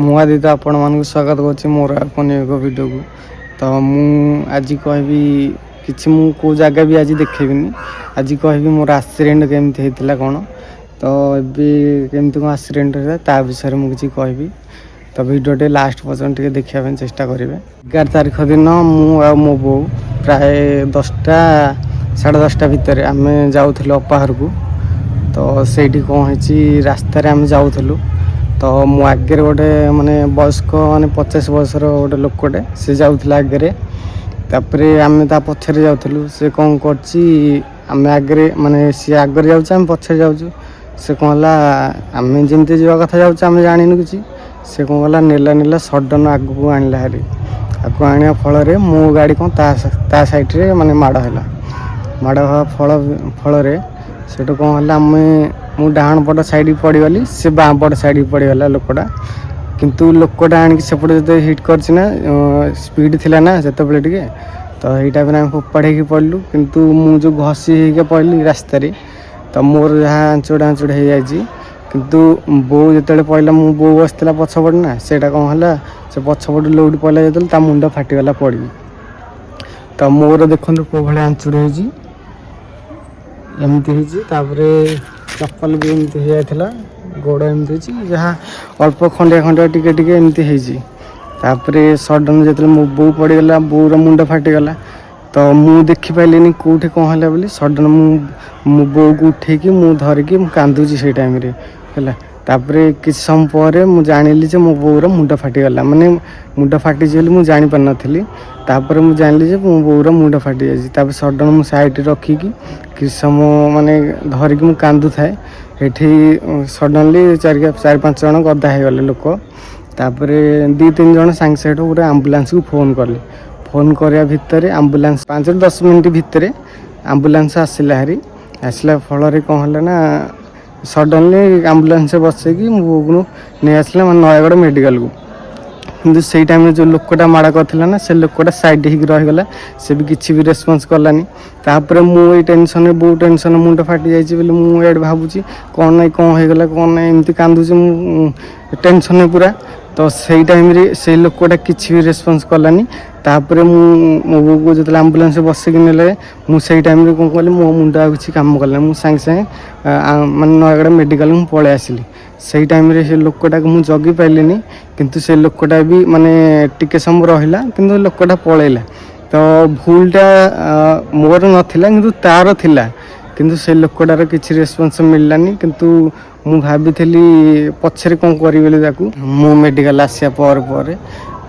ମୁଁ ଆଦିତ୍ୟ ଆପଣମାନଙ୍କୁ ସ୍ୱାଗତ କରୁଛି ମୋର ଆପଣ ଏକ ଭିଡ଼ିଓକୁ। ତ ମୁଁ ଆଜି କହିବି କିଛି, ମୁଁ କେଉଁ ଜାଗା ବି ଆଜି ଦେଖେଇବିନି। ଆଜି କହିବି ମୋର ଆକ୍ସିଡେଣ୍ଟ କେମିତି ହେଇଥିଲା କ'ଣ, ତ ଏବେ କେମିତି କ'ଣ ଆକ୍ସିଡେଣ୍ଟ ହେଇଥିଲା ତା ବିଷୟରେ ମୁଁ କିଛି କହିବି। ତ ଭିଡ଼ିଓଟି ଲାଷ୍ଟ ପର୍ଯ୍ୟନ୍ତ ଟିକେ ଦେଖିବା ପାଇଁ ଚେଷ୍ଟା କରିବେ। 11 ତାରିଖ ଦିନ ମୁଁ ଆଉ ମୋ ବୋଉ ପ୍ରାୟ 10ଟା ସାଢ଼େ 10ଟା ଭିତରେ ଆମେ ଯାଉଥିଲୁ ଅପା ଘରକୁ। ତ ସେଇଠି କ'ଣ ହେଇଛି, ରାସ୍ତାରେ ଆମେ ଯାଉଥିଲୁ, ତ ମୋ ଆଗରେ ଗୋଟେ ମାନେ ବୟସ୍କ ମାନେ 50 ବର୍ଷର ଗୋଟେ ଲୋକଟେ ସେ ଯାଉଥିଲା ଆଗରେ। ତାପରେ ଆମେ ତା ପଛରେ ଯାଉଥିଲୁ। ସେ କ'ଣ କରିଛି, ଆମେ ଆଗରେ ମାନେ ସିଏ ଆଗରେ ଯାଉଛି, ଆମେ ପଛରେ ଯାଉଛୁ। ସେ କ'ଣ ହେଲା, ଆମେ ଯେମିତି ଯିବା କଥା ଯାଉଛୁ, ଆମେ ଜାଣିନୁ କିଛି। ସେ କ'ଣ କଲା, ନେଲା ସଡ଼ନ୍ ଆଗକୁ ଆଣିଲା ହାରି। ଆଗକୁ ଆଣିବା ଫଳରେ ମୋ ଗାଡ଼ି କ'ଣ ତା ସାଇଡ଼୍ରେ ମାନେ ମାଡ଼ ହେବା ଫଳରେ ସେଠୁ କ'ଣ ହେଲା, ମୁଁ ଡାହାଣ ପଟ ସାଇଡ଼୍କି ପଡ଼ିଗଲି, ସେ ବାଁ ପଟ ସାଇଡ଼୍କି ପଡ଼ିଗଲା ଲୋକଟା। କିନ୍ତୁ ଲୋକଟା ଆଣିକି ସେପଟେ ଯେତେ ହିଟ୍ କରିଛି ନା, ସ୍ପିଡ଼ ଥିଲା ନା ସେତେବେଳେ ଟିକେ, ତ ଏଇ ଟାଇମ୍ରେ ଆମେ ଫୋପାଡ଼ି ହେଇକି ପଡ଼ିଲୁ। କିନ୍ତୁ ମୁଁ ଯେଉଁ ଘଷି ହେଇକି ପଡ଼ିଲି ରାସ୍ତାରେ, ତ ମୋର ଯାହା ଆଞ୍ଚୁଡ଼ା ହେଇଯାଇଛି। କିନ୍ତୁ ବୋଉ ଯେତେବେଳେ ପଡ଼ିଲା, ମୁଁ ବୋଉ ବସିଥିଲା ପଛପଟେ ନା, ସେଇଟା କ'ଣ ହେଲା, ସେ ପଛପଟେ ଲୋଉଟି ପଡ଼ିଲା ଯେତେବେଳେ ତା ମୁଣ୍ଡ ଫାଟିଗଲା ପଡ଼ିକି। ତ ମୋର ଦେଖନ୍ତୁ କେଉଁ ଭଳିଆ ଆଞ୍ଚୁଡ଼ି ହେଇଛି, ଏମିତି ହେଇଛି। ତାପରେ ଚପଲ ବି ଏମିତି ହେଇଯାଇଥିଲା, ଗୋଡ଼ ଏମିତି ହେଇଛି, ଯାହା ଅଳ୍ପ ଖଣ୍ଡିଆ ଟିକେ ଏମିତି ହେଇଛି। ତାପରେ ସଡ଼ନ୍ ଯେତେବେଳେ ମୋ ବୋଉ ପଡ଼ିଗଲା, ବୋଉର ମୁଣ୍ଡ ଫାଟିଗଲା। ତ ମୁଁ ଦେଖିପାରିଲିନି କେଉଁଠି କ'ଣ ହେଲା ବୋଲି। ସଡ଼ନ୍ ମୋ ବୋଉକୁ ଉଠେଇକି ମୁଁ ଧରିକି ମୁଁ କାନ୍ଦୁଛି ସେଇ ଟାଇମ୍ରେ ହେଲା। ତାପରେ କିଛି ସମୟ ପରେ ମୁଁ ଜାଣିଲି ଯେ ମୋ ବୋଉର ମୁଣ୍ଡ ଫାଟିଗଲା, ମାନେ ମୁଣ୍ଡ ଫାଟିଛି ବୋଲି ମୁଁ ଜାଣିପାରିନଥିଲି। ତାପରେ ମୁଁ ଜାଣିଲି ଯେ ମୋ ବୋଉର ମୁଣ୍ଡ ଫାଟିଯାଇଛି। ତାପରେ ସଡ଼ନ୍ ମୁଁ ସାଇଡ଼୍ରେ ରଖିକି କିଛି ସମୟ ମାନେ ଧରିକି ମୁଁ କାନ୍ଦୁଥାଏ। ଏଠି ସଡ଼ନଲି 4-5 ଜଣ ଗଦା ହେଇଗଲେ ଲୋକ। ତାପରେ 2-3 ଜଣ ସାଙ୍ଗେ ଗୋଟେ ଆମ୍ବୁଲାନ୍ସକୁ ଫୋନ୍ କରିବା ଭିତରେ ଆମ୍ବୁଲାନ୍ସ 5-10 ମିନିଟ୍ ଭିତରେ ଆମ୍ବୁଲାନ୍ସ ଆସିଲା ଫଳରେ କ'ଣ ହେଲା ନା, ସଡ଼ନଲି ଆମ୍ବୁଲାନ୍ସରେ ବସେଇକି ମୋ ବୋଉକୁ ନେଇ ଆସିଲା ମାନେ ନୟାଗଡ଼ ମେଡ଼ିକାଲକୁ। କିନ୍ତୁ ସେଇ ଟାଇମ୍ରେ ଯେଉଁ ଲୋକଟା ମାଡ଼ କରିଥିଲା ନା, ସେ ଲୋକଟା ସାଇଡ଼୍ ହେଇକି ରହିଗଲା, ସେ ବି କିଛି ବି ରେସ୍ପନ୍ସ କଲାନି। ତାପରେ ମୁଁ ଏଇ ଟେନସନ୍ରେ, ବୋଉ ଟେନସନ୍, ମୁଣ୍ଡ ଫାଟି ଯାଇଛି ବୋଲି ମୁଁ ଏଇଠି ଭାବୁଛି କ'ଣ ହେଇଗଲା କ'ଣ ନାହିଁ, ଏମିତି କାନ୍ଦୁଛି ମୁଁ ଟେନସନ୍ରେ ପୁରା। ତ ସେଇ ଟାଇମ୍ରେ ସେଇ ଲୋକଟା କିଛି ବି ରେସ୍ପନ୍ସ କଲାନି। ତାପରେ ମୁଁ ମୋ ବୋଉକୁ ଯେତେବେଳେ ଆମ୍ବୁଲାନ୍ସରେ ବସିକି ନେଲେ, ମୁଁ ସେଇ ଟାଇମ୍ରେ କ'ଣ କଲି, ମୋ ମୁଣ୍ଡ ଆଉ କିଛି କାମ କଲାନି। ମୁଁ ସାଙ୍ଗେ ମାନେ ନୟାଗଡ଼ ମେଡ଼ିକାଲ ମୁଁ ପଳେଇ ଆସିଲି। ସେଇ ଟାଇମ୍ରେ ସେ ଲୋକଟାକୁ ମୁଁ ଜଗି ପାରିଲିନି। କିନ୍ତୁ ସେ ଲୋକଟା ବି ମାନେ ଟିକେ ସମୟ ରହିଲା, କିନ୍ତୁ ଲୋକଟା ପଳେଇଲା। ତ ଭୁଲଟା ମୋର ନଥିଲା, କିନ୍ତୁ ତାର ଥିଲା। କିନ୍ତୁ ସେ ଲୋକଟାର କିଛି ରେସ୍ପନ୍ସ ମିଳିଲାନି। କିନ୍ତୁ ମୁଁ ଭାବିଥିଲି ପଛରେ କ'ଣ କରିବି ବୋଲି ତାକୁ। ମୁଁ ମେଡ଼ିକାଲ ଆସିବା ପରେ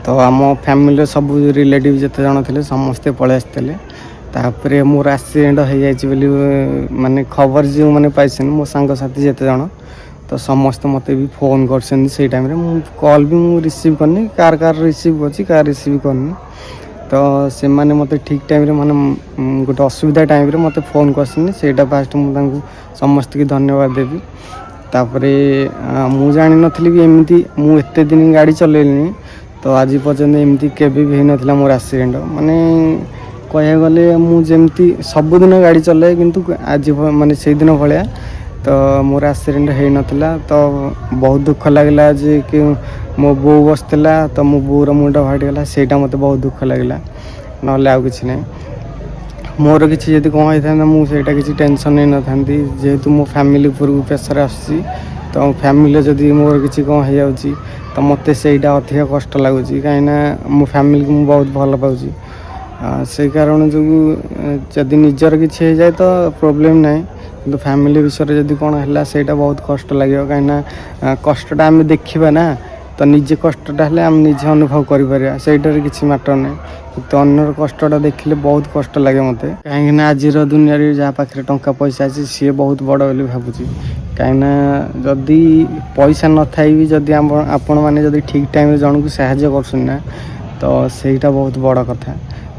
ତ ଆମ ଫ୍ୟାମିଲିର ସବୁ ରିଲେଟିଭ୍ ଯେତେ ଜଣ ଥିଲେ ସମସ୍ତେ ପଳେଇ ଆସିଥିଲେ। ତାପରେ ମୋର ଆକ୍ସିଡେଣ୍ଟ ହେଇଯାଇଛି ବୋଲି ମାନେ ଖବର ଯେଉଁମାନେ ପାଇଛନ୍ତି, ମୋ ସାଙ୍ଗସାଥି ଯେତେ ଜଣ, ତ ସମସ୍ତେ ମୋତେ ବି ଫୋନ୍ କରିଛନ୍ତି ସେଇ ଟାଇମ୍ରେ। ମୁଁ କଲ୍ ବି ରିସିଭ୍ କରିନି, କାହାର ରିସିଭ୍ କରିଛି, କାହାର ରିସିଭ୍ କରିନି। ତ ସେମାନେ ମୋତେ ଠିକ୍ ଟାଇମ୍ରେ ମାନେ ଗୋଟେ ଅସୁବିଧା ଟାଇମ୍ରେ ମୋତେ ଫୋନ୍ କରିଛନ୍ତି। ସେଇଟା ଫାଷ୍ଟ ମୁଁ ତାଙ୍କୁ ସମସ୍ତଙ୍କୁ ଧନ୍ୟବାଦ ଦେବି। ତାପରେ ମୁଁ ଜାଣିନଥିଲି କି ଏମିତି, ମୁଁ ଏତେ ଦିନ ଗାଡ଼ି ଚଲେଇଲିଣି, ତ ଆଜି ପର୍ଯ୍ୟନ୍ତ ଏମିତି କେବେ ବି ହେଇନଥିଲା ମୋର ଆକ୍ସିଡେଣ୍ଟ। ମାନେ କହିବାକୁ ଗଲେ ମୁଁ ଯେମିତି ସବୁଦିନ ଗାଡ଼ି ଚଲାଏ, କିନ୍ତୁ ଆଜି ମାନେ ସେଇଦିନ ଭଳିଆ ତ ମୋର ଆକ୍ସିଡେଣ୍ଟ ହେଇନଥିଲା। ତ ବହୁତ ଦୁଃଖ ଲାଗିଲା ଯେ କି ମୋ ବୋଉ ବସିଥିଲା, ତ ମୋ ବୋଉର ମୁଣ୍ଡ ଫାଟିଗଲା, ସେଇଟା ମୋତେ ବହୁତ ଦୁଃଖ ଲାଗିଲା, ନହେଲେ ଆଉ କିଛି ନାହିଁ। ମୋର କିଛି ଯଦି କ'ଣ ହେଇଥାନ୍ତା, ମୁଁ ସେଇଟା କିଛି ଟେନସନ୍ ନେଇନଥାନ୍ତି। ଯେହେତୁ ମୋ ଫ୍ୟାମିଲି ଉପରକୁ ପ୍ରେସର୍ ଆସୁଛି, ତ ଫ୍ୟାମିଲିରେ ଯଦି ମୋର କିଛି କ'ଣ ହେଇଯାଉଛି, ତ ମୋତେ ସେଇଟା ଅଧିକ କଷ୍ଟ ଲାଗୁଛି। କାହିଁକିନା ମୋ ଫ୍ୟାମିଲିକୁ ମୁଁ ବହୁତ ଭଲ ପାଉଛି। ସେଇ କାରଣ ଯୋଗୁଁ ଯଦି ନିଜର କିଛି ହେଇଯାଏ ତ ପ୍ରୋବ୍ଲେମ୍ ନାହିଁ, କିନ୍ତୁ ଫ୍ୟାମିଲି ବିଷୟରେ ଯଦି କ'ଣ ହେଲା ସେଇଟା ବହୁତ କଷ୍ଟ ଲାଗିବ। କାହିଁକିନା କଷ୍ଟଟା ଆମେ ଦେଖିବା ନା, ତ ନିଜେ କଷ୍ଟଟା ହେଲେ ଆମେ ନିଜେ ଅନୁଭବ କରିପାରିବା, ସେଇଟାରେ କିଛି ମ୍ୟାଟର୍ ନାହିଁ। କିନ୍ତୁ ଅନ୍ୟର କଷ୍ଟଟା ଦେଖିଲେ ବହୁତ କଷ୍ଟ ଲାଗେ ମୋତେ। କାହିଁକିନା ଆଜିର ଦୁନିଆରେ ଯାହା ପାଖରେ ଟଙ୍କା ପଇସା ଅଛି ସିଏ ବହୁତ ବଡ଼ ବୋଲି ଭାବୁଛି। କାହିଁକିନା ଯଦି ପଇସା ନଥାଇ ବି ଯଦି ଆପଣମାନେ ଯଦି ଠିକ୍ ଟାଇମ୍ରେ ଜଣଙ୍କୁ ସାହାଯ୍ୟ କରୁଛନ୍ତି ନା, ତ ସେଇଟା ବହୁତ ବଡ଼ କଥା।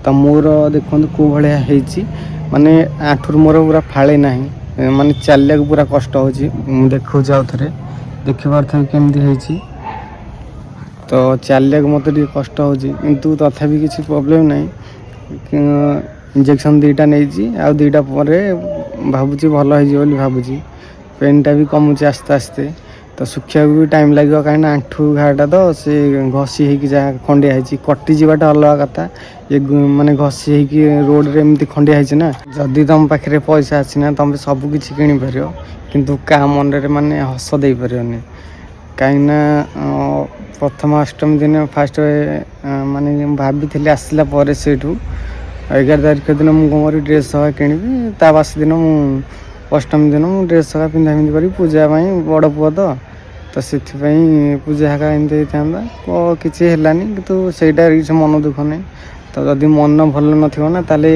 ତ ମୋର ଦେଖନ୍ତୁ କେଉଁ ଭଳିଆ ହେଇଛି, ମାନେ ଆଣ୍ଠୁରୁ ମୋର ପୁରା ଫାଳେ ନାହିଁ, ମାନେ ଚାଲିବାକୁ ପୁରା କଷ୍ଟ ହେଉଛି। ମୁଁ ଦେଖାଉଛି ଆଉ ଥରେ, ଦେଖିପାରୁଥିବେ କେମିତି ହେଇଛି। ତ ଚାଲିବାକୁ ମୋତେ ଟିକେ କଷ୍ଟ ହେଉଛି, କିନ୍ତୁ ତଥାପି କିଛି ପ୍ରୋବ୍ଲେମ୍ ନାହିଁ। ଇଞ୍ଜେକ୍ସନ୍ 2ଟା ନେଇଛି, ଆଉ 2ଟା ପରେ ଭାବୁଛି ଭଲ ହେଇଯିବ ବୋଲି ଭାବୁଛି। ପେନ୍ଟା ବି କମୁଛି ଆସ୍ତେ ଆସ୍ତେ। ତ ଶୁଖିବାକୁ ବି ଟାଇମ୍ ଲାଗିବ, କାହିଁକିନା ଆଣ୍ଠୁ ଘାଟା ତ ସେ ଘଷି ହେଇକି ଯାହା ଖଣ୍ଡିଆ ହେଇଛି, କଟିଯିବାଟା ଅଲଗା କଥା, ଏ ମାନେ ଘଷି ହେଇକି ରୋଡ଼ରେ ଏମିତି ଖଣ୍ଡିଆ ହେଇଛି ନା। ଯଦି ତମ ପାଖରେ ପଇସା ଅଛି ନା ତମେ ସବୁ କିଛି କିଣିପାରିବ, କିନ୍ତୁ କାହା ମନରେ ମାନେ ହସ ଦେଇପାରିବନି। କାହିଁକିନା ପ୍ରଥମ ଅଷ୍ଟମୀ ଦିନ ଫାଷ୍ଟ ମାନେ ଭାବିଥିଲି ଆସିଲା ପରେ ସେଇଠୁ 11 ତାରିଖ ଦିନ ମୁଁ କ'ଣ କରିବି ଡ୍ରେସ୍ ସକା କିଣିବି, ତା ବାସ ଦିନ ମୁଁ ଅଷ୍ଟମୀ ଦିନ ମୁଁ ଡ୍ରେସ୍ ସକା ପିନ୍ଧାପିନ୍ଧି କରି ପୂଜା ପାଇଁ, ବଡ଼ ପୁଅ ତ ସେଥିପାଇଁ ପୂଜା ହେକା ଏମିତି ହେଇଥାନ୍ତା, କିଛି ହେଲାନି। କିନ୍ତୁ ସେଇଟା କିଛି ମନ ଦୁଃଖ ନାହିଁ। ତ ଯଦି ମନ ଭଲ ନଥିବ ନା ତାହେଲେ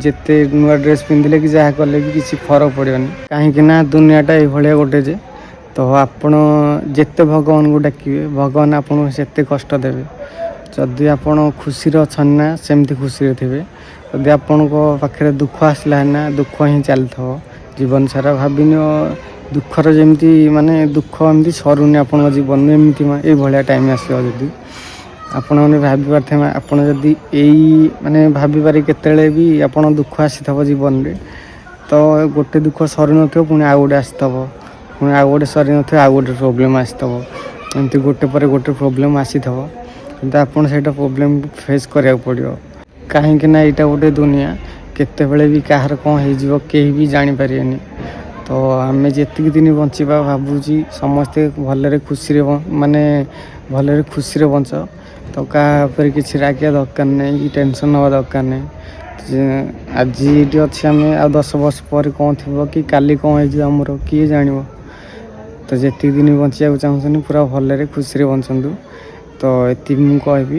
ଯେତେ ନୂଆ ଡ୍ରେସ୍ ପିନ୍ଧିଲେ କି ଯାହା କଲେ ବି କିଛି ଫରକ ପଡ଼ିବନି। କାହିଁକି ନା ଦୁନିଆଟା ଏଇଭଳିଆ ଗୋଟେ ଯେ, ତ ଆପଣ ଯେତେ ଭଗବାନଙ୍କୁ ଡାକିବେ ଭଗବାନ ଆପଣଙ୍କୁ ସେତେ କଷ୍ଟ ଦେବେ। ଯଦି ଆପଣ ଖୁସିରେ ଅଛନ୍ତି ନା ସେମିତି ଖୁସିରେ ଥିବେ, ଯଦି ଆପଣଙ୍କ ପାଖରେ ଦୁଃଖ ଆସିଲା ନା ଦୁଃଖ ହିଁ ଚାଲିଥିବ ଜୀବନ ସାରା। ଭାବିନିଅ ଦୁଃଖର ଯେମିତି ମାନେ ଦୁଃଖ ଏମିତି ସରୁନି ଆପଣଙ୍କ ଜୀବନରେ, ଏମିତି ଏଇଭଳିଆ ଟାଇମ୍ ଆସିବ। ଯଦି ଆପଣମାନେ ଭାବିପାରୁଥିବେ, ଆପଣ ଯଦି ଏଇ ମାନେ ଭାବିପାରେ କେତେବେଳେ ବି ଆପଣ ଦୁଃଖ ଆସିଥିବ ଜୀବନରେ, ତ ଗୋଟେ ଦୁଃଖ ସରୁନଥିବ ପୁଣି ଆଉ ଗୋଟେ ଆସିଥିବ, ପୁଣି ଆଉ ଗୋଟେ ସରିନଥିବ ଆଉ ଗୋଟେ ପ୍ରୋବ୍ଲେମ୍ ଆସିଥିବ, ଏମିତି ଗୋଟେ ପରେ ଗୋଟେ ପ୍ରୋବ୍ଲେମ୍ ଆସିଥିବ। କିନ୍ତୁ ଆପଣ ସେଇଟା ପ୍ରୋବ୍ଲେମ୍କୁ ଫେସ୍ କରିବାକୁ ପଡ଼ିବ, କାହିଁକି ନା ଏଇଟା ଗୋଟେ ଦୁନିଆ, କେତେବେଳେ ବି କାହାର କ'ଣ ହେଇଯିବ କେହି ବି ଜାଣିପାରିବେନି। ତ ଆମେ ଯେତିକି ଦିନ ବଞ୍ଚିବା ଭାବୁଛି ସମସ୍ତେ ଭଲରେ ଖୁସିରେ ମାନେ ଭଲରେ ଖୁସିରେ ବଞ୍ଚ। ତ କାହା ଉପରେ କିଛି ରାଗିବା ଦରକାର ନାହିଁ କି ଟେନସନ୍ ନେବା ଦରକାର ନାହିଁ। ଆଜି ଏଇଠି ଅଛି, ଆମେ ଆଉ 10 ବର୍ଷ ପରେ କ'ଣ ଥିବ କି କାଲି କ'ଣ ହେଇଯିବ ଆମର କିଏ ଜାଣିବ। ତ ଯେତିକି ଦିନ ବଞ୍ଚିବାକୁ ଚାହୁଁଛନ୍ତି ପୁରା ଭଲରେ ଖୁସିରେ ବଞ୍ଚନ୍ତୁ। ତ ଏତିକି ମୁଁ କହିବି।